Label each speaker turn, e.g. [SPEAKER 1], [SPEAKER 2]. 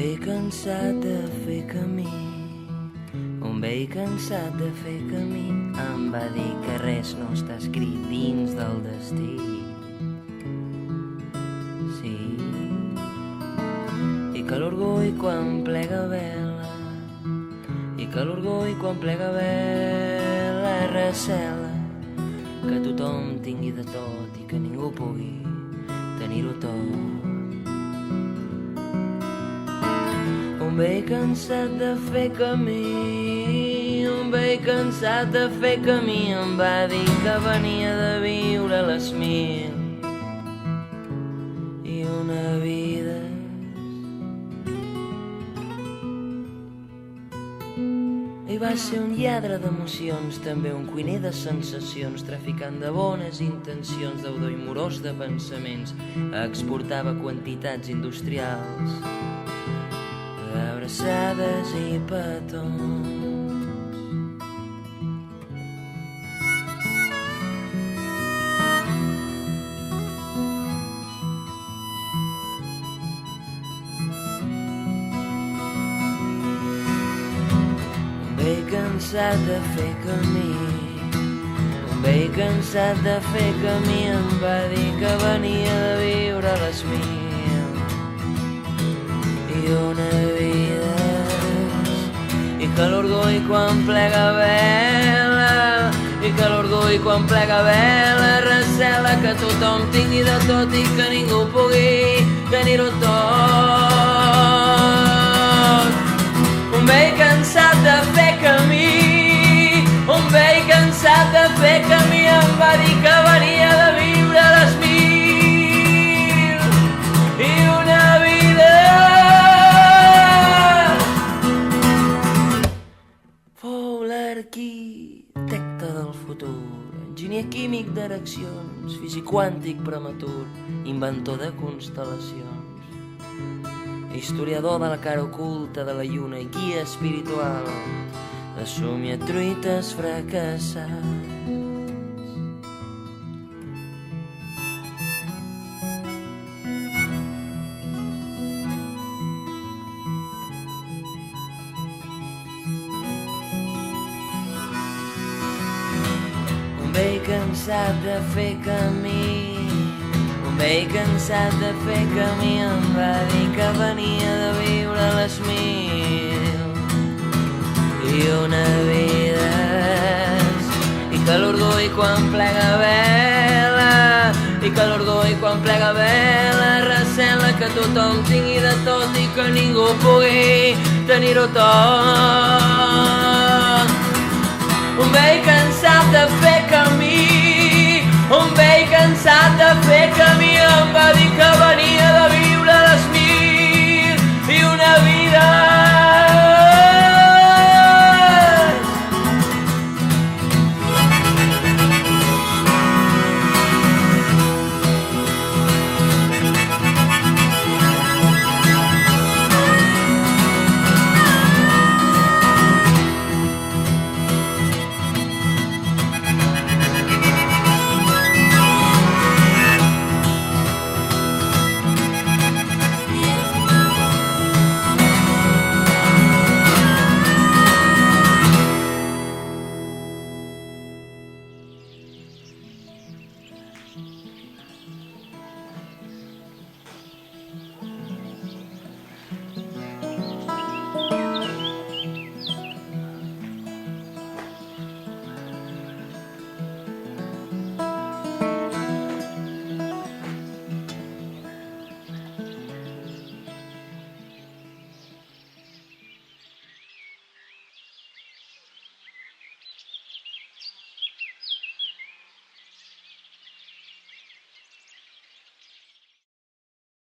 [SPEAKER 1] vell cansat de fer camí, un vell cansat de fer camí, em va dir que res no està escrit dins del destí. Sí, i que l'orgull quan plega vela, i que l'orgull quan plega vela recela que tothom tingui de tot i que ningú pugui tenir-ho tot. Un vell cansat de fer camí, un vell cansat de fer camí, em va dir que venia de viure a les 1000 i una vida. I va ser un lladre d'emocions, també un cuiner de sensacions, traficant de bones intencions, deudor i morós de pensaments, exportava quantitats industrials d'abraçades i petons. Cansat de fer camí, un vell cansat de fer camí, em va dir que venia de viure a les 1000 i una vida, i que l'orgull quan plega vela, i que l'orgull quan plega vela recela que tothom tingui de tot i que ningú pugui tenir-ho tot. Un vell cansat de fer camí, un vell cansat de fer camí, em va dir que venia de viure a les 1000 i una vida. Fou l'arquitecte del futur, enginyer químic de reaccions, físic quàntic prematur, inventor de constel·lacions, historiador de la cara oculta de la lluna i guia espiritual de somiatruites fracassats. Un vell cansat de fer camí, un vell cansat de fer camí, em va dir que venia de viure a les 1000 i una vida, i que l'orgull quan plega vela, i que l'orgull quan plega vela recela que tothom tingui de tot i que ningú pugui tenir-ho tot.